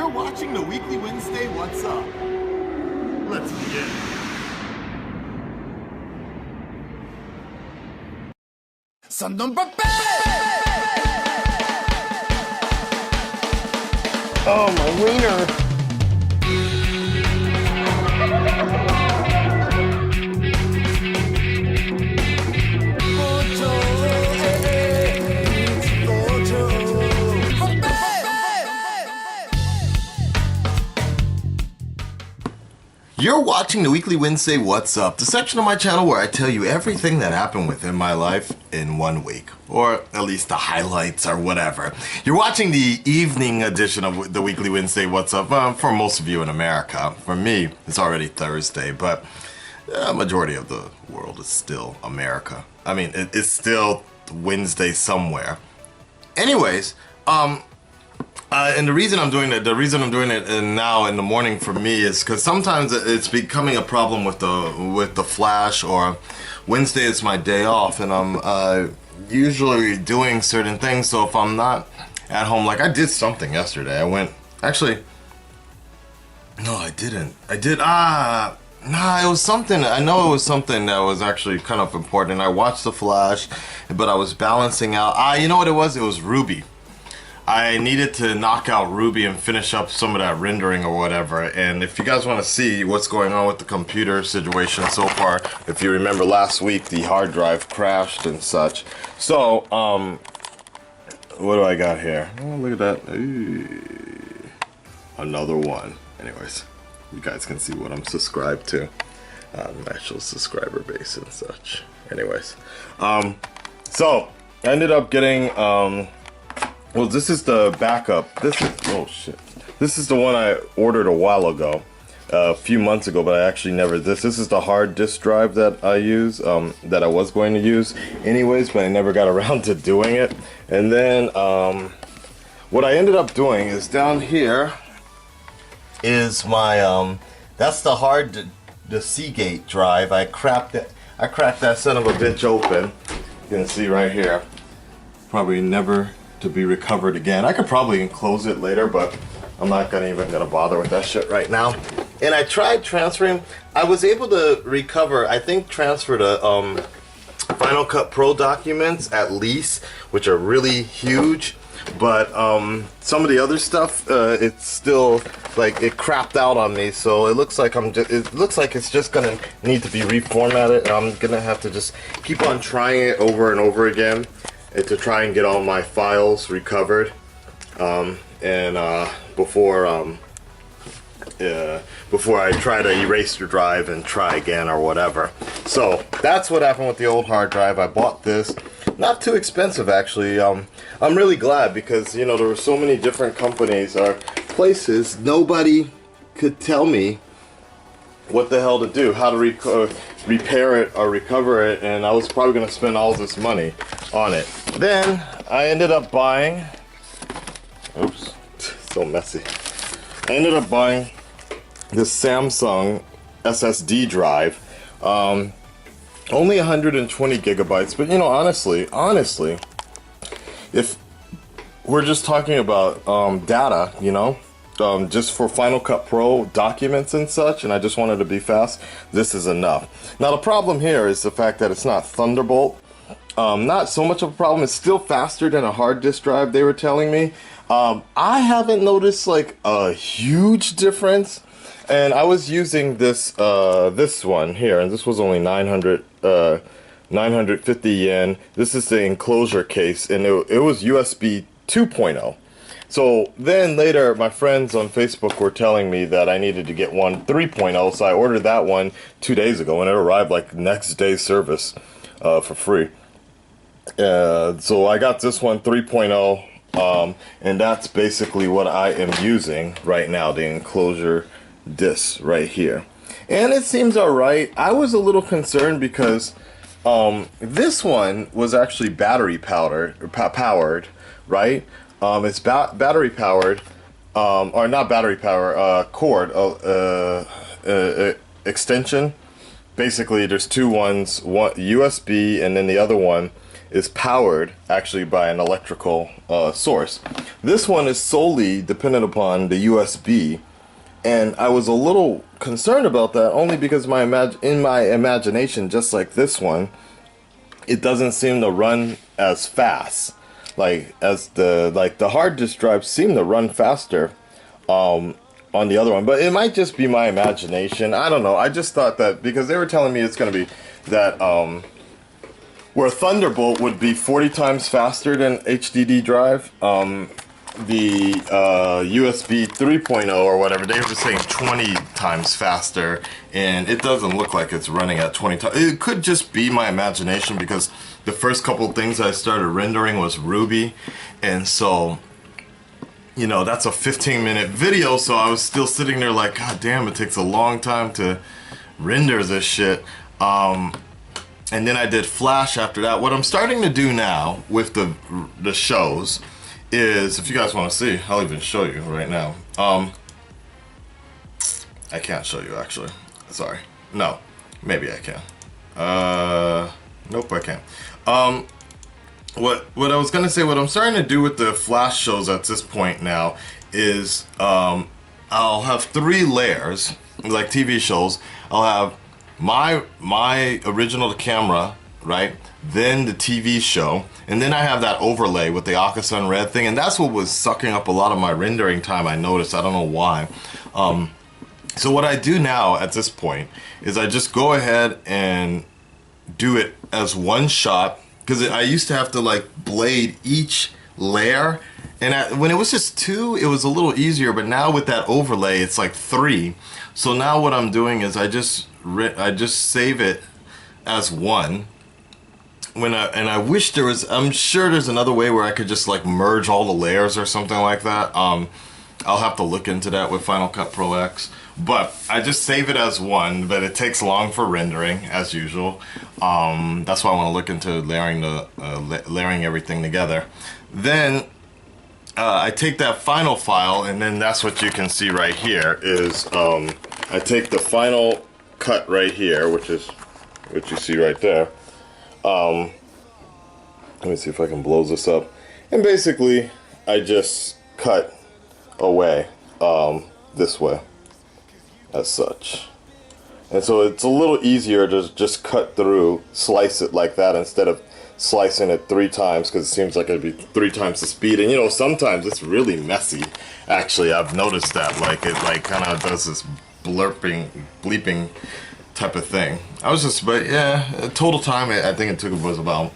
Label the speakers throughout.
Speaker 1: You're watching the weekly Wednesday What's Up. Let's begin.
Speaker 2: Son number
Speaker 3: Oh, my wiener.
Speaker 1: You're watching the weekly Wednesday What's Up, the section of my channel where I tell you everything that happened within my life in 1 week. Or at least the highlights or whatever. You're watching the evening edition of the weekly Wednesday What's Up for most of you in America. For me, it's already Thursday, but the majority of the world is still America. I mean, it's still Wednesday somewhere. Anyways, and the reason I'm doing it now in the morning for me is because sometimes it's becoming a problem with the Flash, or Wednesday is my day off, and I'm usually doing certain things. So if I'm not at home, like I did something yesterday. I went, actually, no, I didn't. It was something. I know it was something that was actually kind of important. I watched the Flash, but I was balancing out. You know what it was? It was Ruby. I needed to knock out Ruby and finish up some of that rendering or whatever. And if you guys want to see what's going on with the computer situation so far, if you remember last week, the hard drive crashed and such. So, what do I got here? Oh, look at that. Ooh, another one. Anyways, you guys can see what I'm subscribed to. Actual subscriber base and such. Anyways, so I ended up getting, well, this is the backup. This is, oh shit. This is the one I ordered a while ago, a few months ago, but I actually never, this is the hard disk drive that I use, that I was going to use anyways, but I never got around to doing it. And then, what I ended up doing is down here is my, that's the the Seagate drive. I cracked that son of a bitch open. You can see right here. Probably never to be recovered again. I could probably enclose it later, but I'm not even gonna bother with that shit right now. And I tried transferring. I was able to recover, I think, transfer the Final Cut Pro documents at least, which are really huge. But some of the other stuff, it's still like it crapped out on me. So it looks like it's just gonna need to be reformatted. And I'm gonna have to just keep on trying it over and over again to try and get all my files recovered, before I try to erase the drive and try again or whatever. So that's what happened with the old hard drive. I bought this, not too expensive actually. I'm really glad because, you know, there were so many different companies or places. Nobody could tell me what the hell to do, how to repair it or recover it, and I was probably going to spend all this money on it. Then I ended up buying, oops, so messy. I ended up buying this Samsung SSD drive, only 120 gigabytes, but you know, honestly, if we're just talking about data, you know, just for Final Cut Pro documents and such, and I just wanted to be fast, this is enough. Now the problem here is the fact that it's not Thunderbolt. Not so much of a problem. It's still faster than a hard disk drive, they were telling me. I haven't noticed like a huge difference, and I was using this this one here, and this was only 950 yen. This is the enclosure case, and it was USB 2.0. So then later, my friends on Facebook were telling me that I needed to get one 3.0, so I ordered that one 2 days ago, and it arrived like next day service for free. So I got this one 3.0, and that's basically what I am using right now, the enclosure disc right here. And it seems alright. I was a little concerned because this one was actually battery powered, right? It's battery powered, or not battery power, cord extension. Basically, there's two ones, one USB, and then the other one is powered actually by an electrical source. This one is solely dependent upon the USB, and I was a little concerned about that only because in my imagination, just like this one, it doesn't seem to run as fast. Like the hard disk drives seem to run faster on the other one, but it might just be my imagination. I don't know. I just thought that because they were telling me it's going to be that where Thunderbolt would be 40 times faster than HDD drive, the USB 3.0 or whatever, they were saying 20 times faster, and it doesn't look like it's running at 20 times. It could just be my imagination because the first couple things I started rendering was Ruby, and so, you know, that's a 15-minute video, so I was still sitting there like, God damn, it takes a long time to render this shit. And then I did Flash after that. What I'm starting to do now with the shows is, if you guys want to see, I'll even show you right now. I can't show you actually. Sorry. No. Maybe I can. Nope, I can't. What I was gonna say, what I'm starting to do with the Flash shows at this point now is I'll have 3 layers, like TV shows. I'll have my original camera, right? Then the TV show, and then I have that overlay with the Akasan red thing, and that's what was sucking up a lot of my rendering time, I noticed. I don't know why. So what I do now at this point is I just go ahead and do it as one shot, because I used to have to like blade each layer, and when it was just 2, it was a little easier, but now with that overlay it's like 3. So now what I'm doing is I just save it as one. I wish there was, I'm sure there's another way where I could just like merge all the layers or something like that. I'll have to look into that with Final Cut Pro X. But I just save it as one, but it takes long for rendering as usual. That's why I want to look into layering everything together. Then I take that final file, and then that's what you can see right here is I take the final cut right here, which is what you see right there. Let me see if I can blow this up. And basically, I just cut away this way, as such. And so it's a little easier to just cut through, slice it like that instead of slicing it 3 times, because it seems like it'd be 3 times the speed. And you know, sometimes it's really messy. Actually, I've noticed that, like it like kind of does this bleeping type of thing. But yeah, total time I think it took was about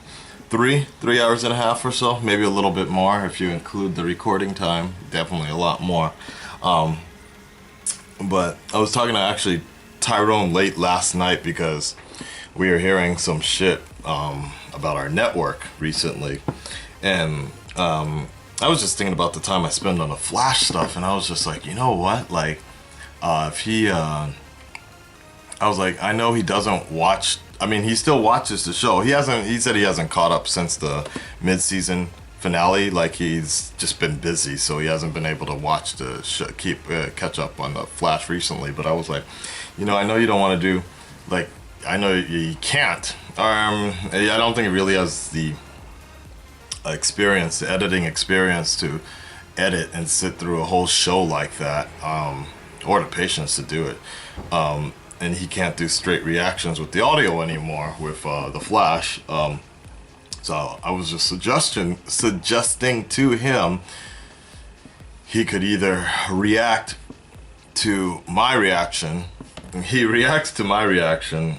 Speaker 1: 3 hours and a half or so, maybe a little bit more if you include the recording time. Definitely a lot more. But I was talking to actually Tyrone late last night because we were hearing some shit about our network recently, and I was just thinking about the time I spend on the Flash stuff, and I was just like, you know what, like if he I was like, I know he doesn't watch, I mean, he still watches the show. He said he hasn't caught up since the mid-season finale. Like, he's just been busy, so he hasn't been able to watch the show, catch up on the Flash recently. But I was like, you know, I know you don't want to do, like, I know you can't. I don't think he really has the experience, the editing experience to edit and sit through a whole show like that, or the patience to do it. And he can't do straight reactions with the audio anymore with the Flash. So I was just suggesting to him he could either react to my reaction. He reacts to my reaction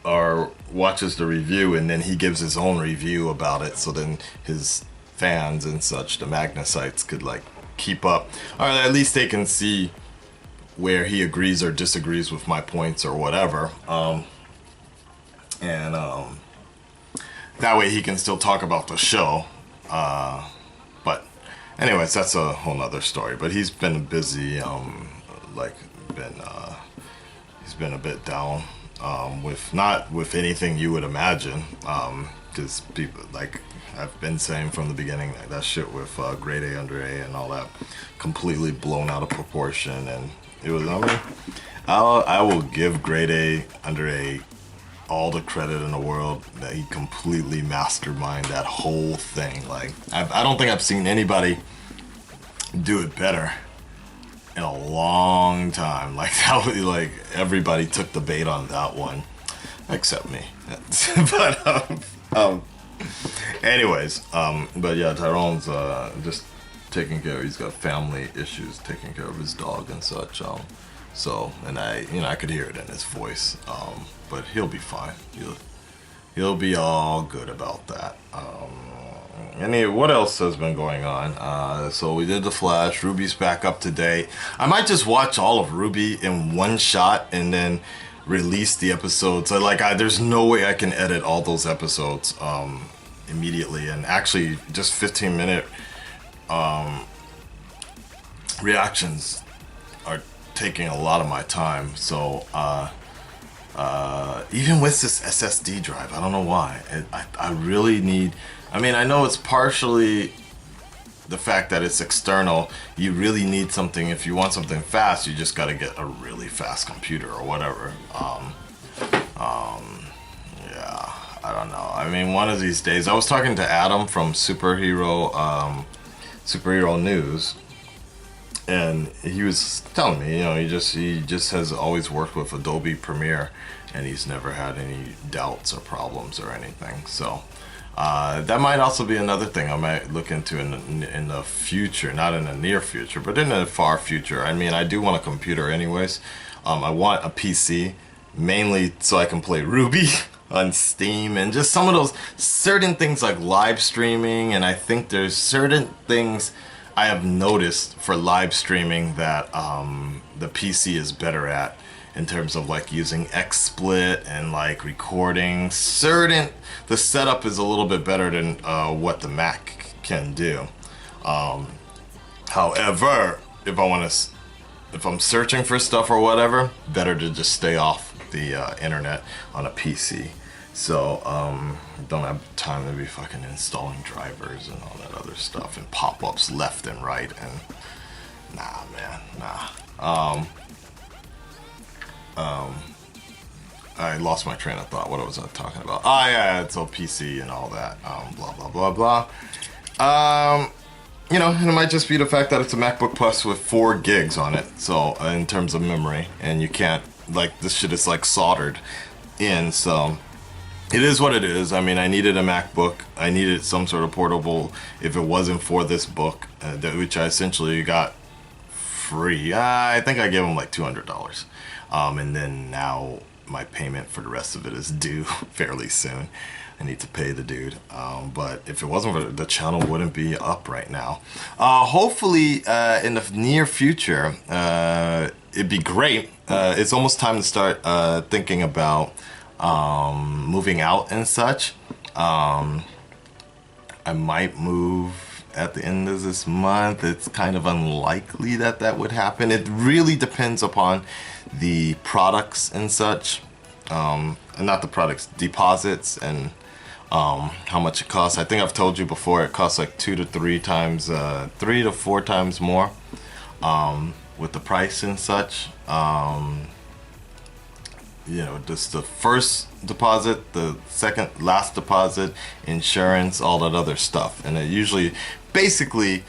Speaker 1: or watches the review, and then he gives his own review about it, so then his fans and such, the Magnusites, could like keep up, or at least they can see where he agrees or disagrees with my points or whatever, and that way he can still talk about the show. But anyways, that's a whole nother story. But he's been busy, he's been a bit down, not with anything you would imagine, because people, like I've been saying from the beginning, that shit with GradeAUnderA and all that, completely blown out of proportion. And it was, I mean, I will give GradeAUnderA all the credit in the world that he completely masterminded that whole thing. Like, I don't think I've seen anybody do it better in a long time. Like, that was, like, everybody took the bait on that one, except me. But anyways, but yeah, Tyrone's just taking care. He's got family issues, taking care of his dog and such. So, and I could hear it in his voice. But he'll be fine. He'll be all good about that. What else has been going on? So we did the Flash. Ruby's back up to date. I might just watch all of Ruby in one shot and then release the episodes. There's no way I can edit all those episodes immediately. And actually, just 15-minute reactions are taking a lot of my time. So even with this SSD drive, I don't know why. I really need. I mean, I know it's partially the fact that it's external. You really need something. If you want something fast, you just got to get a really fast computer or whatever. Yeah, I don't know. I mean, one of these days, I was talking to Adam from Superhero News, and he was telling me, you know, he just has always worked with Adobe Premiere, and he's never had any doubts or problems or anything. So that might also be another thing I might look into in the future, not in the near future, but in the far future. I mean, I do want a computer anyways. I want a PC mainly so I can play Ruby on Steam and just some of those certain things like live streaming. And I think there's certain things I have noticed for live streaming that the PC is better at, in terms of like using XSplit and like recording. The setup is a little bit better than what the Mac can do. However, if I'm searching for stuff or whatever, better to just stay off the internet on a PC. So don't have time to be fucking installing drivers and all that other stuff and pop-ups left and right, and nah, man, nah. I lost my train of thought. What was I talking about? Oh yeah, it's all PC and all that. Blah blah blah blah. You know, and it might just be the fact that it's a MacBook Plus with 4 gigs on it. So in terms of memory, and you can't, like, this shit is like soldered in. So it is what it is. I mean, I needed a MacBook. I needed some sort of portable. If it wasn't for this book, which I essentially got free. I think I gave him like $200. And then now my payment for the rest of it is due fairly soon. I need to pay the dude. But if it wasn't for the channel, wouldn't be up right now. Hopefully, in the near future, it'd be great. It's almost time to start thinking about moving out and such. I might move at the end of this month. It's kind of unlikely that that would happen. It really depends upon the products and such, and not the products, deposits, and how much it costs. I think I've told you before, it costs like 2 to 3 times, 3 to 4 times more with the price and such. You know, just the first deposit, the second last deposit, insurance, all that other stuff. And it usually, basically,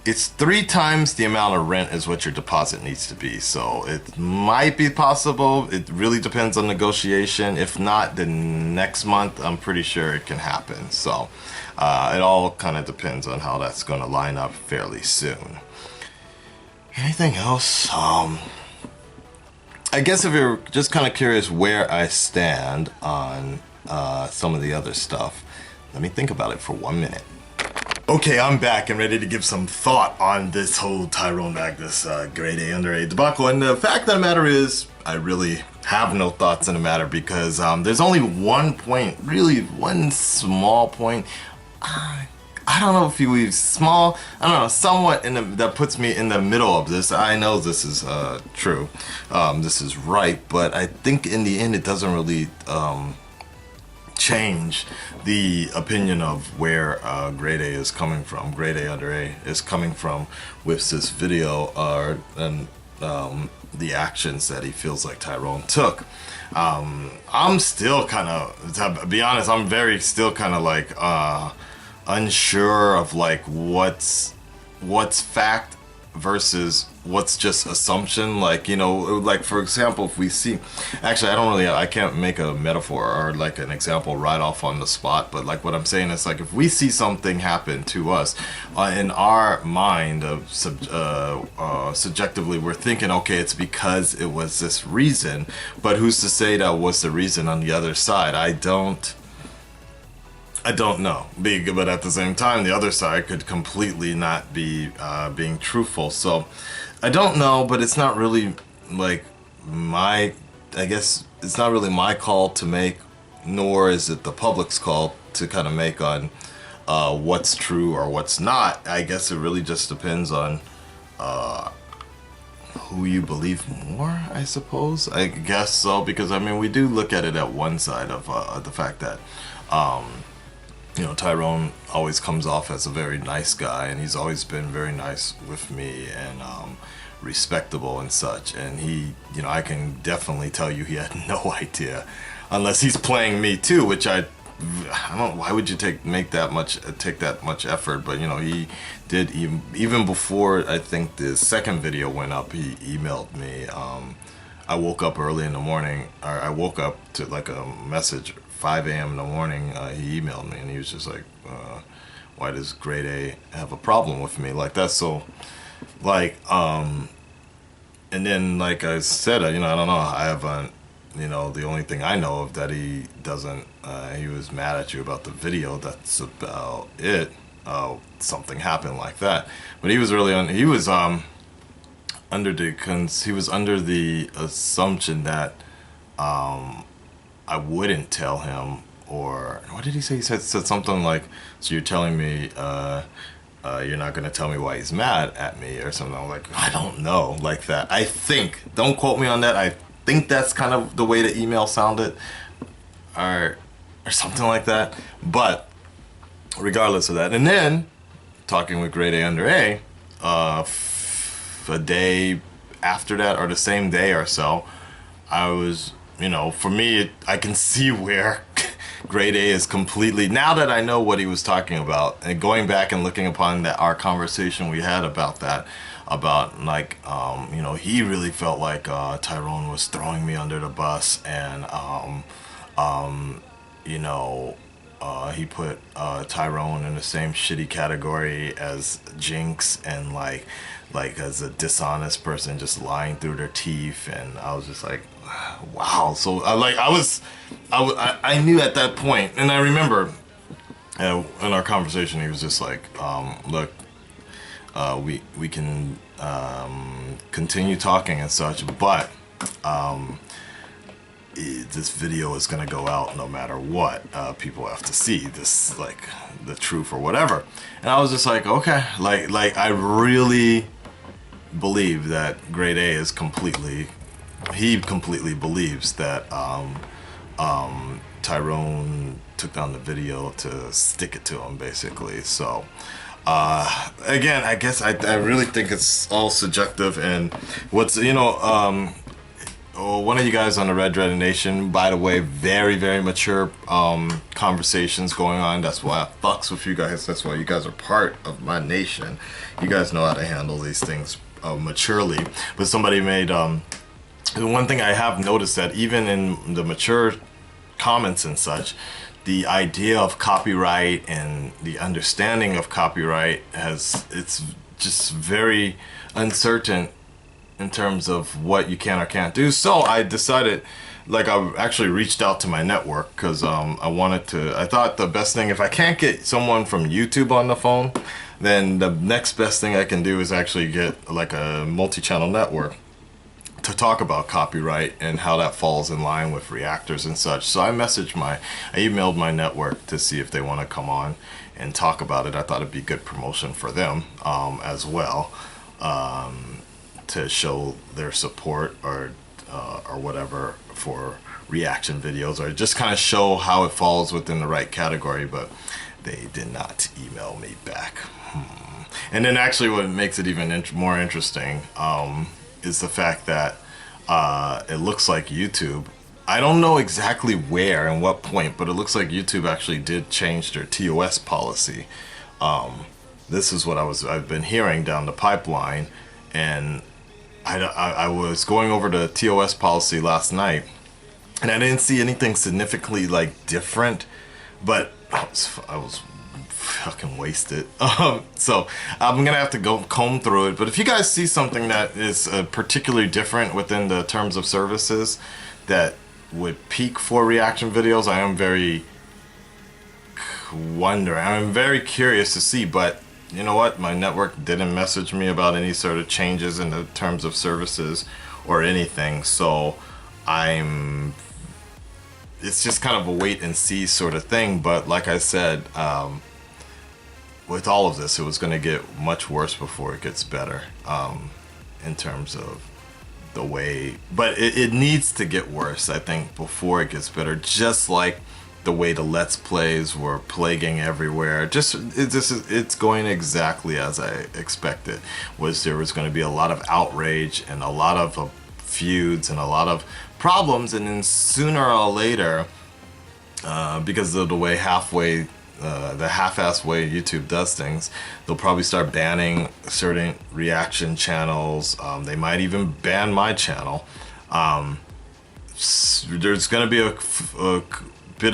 Speaker 1: it's 3 times the amount of rent is what your deposit needs to be. So it might be possible. It really depends on negotiation. If not, then next month, I'm pretty sure it can happen. So it all kind of depends on how that's going to line up fairly soon. Anything else? I guess if you're just kind of curious where I stand on some of the other stuff, let me think about it for 1 minute. Okay, I'm back and ready to give some thought on this whole Tyrone Magnus GradeAUnderA debacle. And the fact of the matter is, I really have no thoughts in the matter, because there's only one point, really one small point. I don't know if he was small, I don't know, somewhat that puts me in the middle of this. I know this is true, this is right, but I think in the end it doesn't really change the opinion of where GradeA is coming from. GradeAUnderA is coming from with this video, and the actions that he feels like Tyrone took. I'm still kind of, to be honest, I'm still kind of like unsure of like what's fact versus what's just assumption. Like, you know, like for example, if we see, actually I can't make a metaphor or like an example right off on the spot, but like what I'm saying is like if we see something happen to us in our mind of subjectively, we're thinking, okay, it's because it was this reason, but who's to say that was the reason on the other side? I don't know, but at the same time, the other side could completely not be being truthful. So I don't know, but it's not really like I guess it's not really my call to make, nor is it the public's call to kind of make on what's true or what's not. I guess it really just depends on who you believe more, I suppose. I guess so, because I mean, we do look at it at one side of the fact that you know, Tyrone always comes off as a very nice guy, and he's always been very nice with me and respectable and such. And he, you know, I can definitely tell you he had no idea, unless he's playing me too, which I don't. Why would you take that much effort? But you know, he did even before I think the second video went up. He emailed me. I woke up early in the morning, or I woke up to like a message. 5 a.m. in the morning, he emailed me and he was just like, why does GradeA have a problem with me like that? So like and then like I said, you know, I don't know, I haven't, you know, the only thing I know of that he doesn't he was mad at you about the video, that's about it. Something happened like that, but he was really he was under the assumption that I wouldn't tell him, or what did he say? He said something like, so you're telling me you're not going to tell me why he's mad at me or something. I'm like, I don't know, like that. I think, don't quote me on that, I think that's kind of the way the email sounded, or something like that. But regardless of that, and then talking with GradeAUnderA, a day after that, or the same day or so, I was, you know, for me, I can see where GradeA is completely, now that I know what he was talking about, and going back and looking upon our conversation we had about that, about like, you know, he really felt like Tyrone was throwing me under the bus, and, you know, he put Tyrone in the same shitty category as Jinx, and like as a dishonest person just lying through their teeth. And I was just like, wow. So I knew at that point, and I remember in our conversation he was just like, look, we can continue talking and such, but this video is gonna go out no matter what. People have to see this, like the truth or whatever. And I was just like, okay, like I really believe that GradeA is completely believes that Tyrone took down the video to stick it to him, basically. So again, I guess I really think it's all subjective. And what's, you know, one of you guys on the Red Nation, by the way, very, very mature conversations going on. That's why I fucks with you guys. That's why you guys are part of my nation. You guys know how to handle these things maturely. But somebody made one thing I have noticed, that even in the mature comments and such, the idea of copyright and the understanding of copyright it's just very uncertain in terms of what you can or can't do. So I decided, like, I actually reached out to my network, because I thought the best thing, if I can't get someone from YouTube on the phone, then the next best thing I can do is actually get like a multi-channel network to talk about copyright and how that falls in line with Reactors and such. So I emailed my network to see if they want to come on and talk about it. I thought it'd be good promotion for them as well, to show their support or whatever for reaction videos, or just kind of show how it falls within the right category. But they did not email me back. And then actually what makes it even more interesting, is the fact that it looks like YouTube, I don't know exactly where and what point, but it looks like YouTube actually did change their TOS policy. This is what I've been hearing down the pipeline, and I was going over the TOS policy last night, and I didn't see anything significantly like different, but I was fucking wasted. So I'm gonna have to go comb through it. But if you guys see something that is particularly different within the terms of services that would peak for reaction videos, I am very I'm very curious to see. But you know what? My network didn't message me about any sort of changes in the terms of services or anything. So it's just kind of a wait and see sort of thing. But like I said, with all of this, it was going to get much worse before it gets better, in terms of the way, but it needs to get worse, I think, before it gets better. Just like the way the Let's Plays were plaguing everywhere. It's going exactly as I expected. There was going to be a lot of outrage and a lot of feuds and a lot of problems, and then sooner or later, because of the way the half-assed way YouTube does things, they'll probably start banning certain reaction channels. They might even ban my channel. There's going to be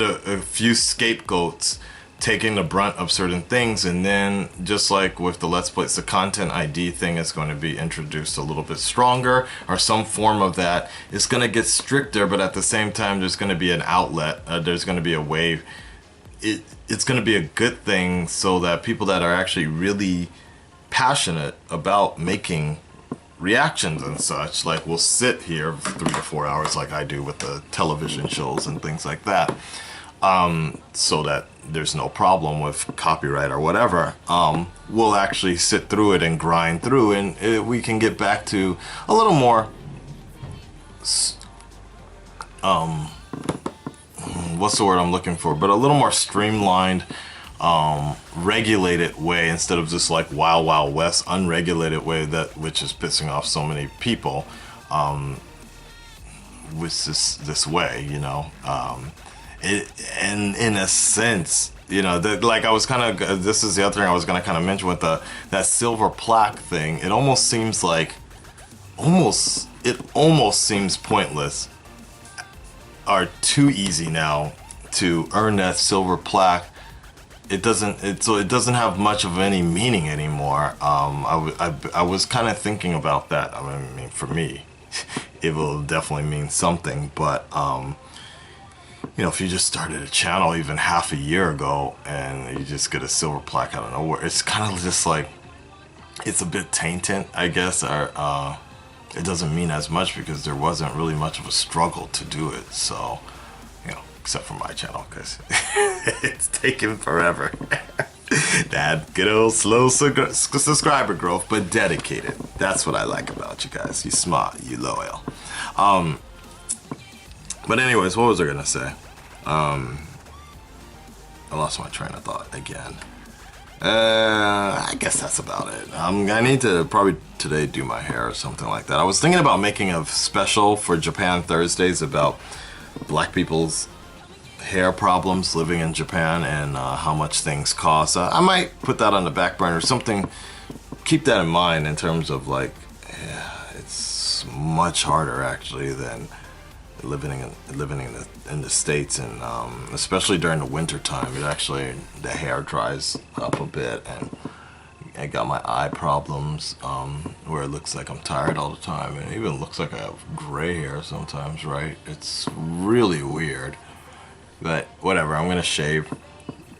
Speaker 1: a few scapegoats taking the brunt of certain things, and then just like with the Let's Plays, the content ID thing is going to be introduced a little bit stronger, or some form of that. It's going to get stricter, but at the same time, there's going to be an outlet. There's going to be a way. It's going to be a good thing, so that people that are actually really passionate about making reactions and such, like, will sit here 3 to 4 hours like I do with the television shows and things like that, so that there's no problem with copyright or whatever. We'll actually sit through it and grind through, and we can get back to a little more what's the word I'm looking for, but a little more streamlined, regulated way, instead of just like Wild Wild West unregulated way, which is pissing off so many people, with this way, you know. And in a sense, you know, like I was kind of, this is the other thing I was going to kind of mention with that silver plaque thing. It almost seems like, it almost seems pointless, are too easy now to earn that silver plaque. It doesn't have much of any meaning anymore. I was kind of thinking about that. I mean, for me, it will definitely mean something, but you know, if you just started a channel even half a year ago and you just get a silver plaque out of nowhere, it's kind of just like, it's a bit tainted, I guess, or it doesn't mean as much because there wasn't really much of a struggle to do it. So, you know, except for my channel, because it's taken forever. That good old slow subscriber growth, but dedicated. That's what I like about you guys. You smart, you loyal. But anyways, what was I gonna say? I lost my train of thought again. I guess that's about it. I need to probably today do my hair or something like that. I was thinking about making a special for Japan Thursdays about black people's hair problems living in Japan and how much things cost. I might put that on the back burner or something. Keep that in mind in terms of like, yeah, it's much harder actually than living in the States, and especially during the winter time, the hair dries up a bit, and I got my eye problems, where it looks like I'm tired all the time, and it even looks like I have gray hair sometimes, right? It's really weird, but whatever. I'm gonna shave,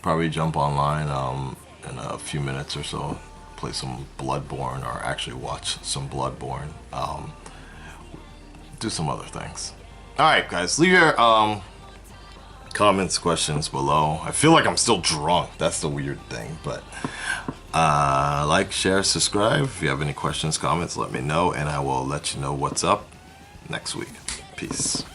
Speaker 1: probably jump online in a few minutes or so, play some Bloodborne, or actually watch some Bloodborne, do some other things. Alright guys, leave your comments, questions below. I feel like I'm still drunk. That's the weird thing. But like, share, subscribe. If you have any questions, comments, let me know, and I will let you know what's up next week. Peace.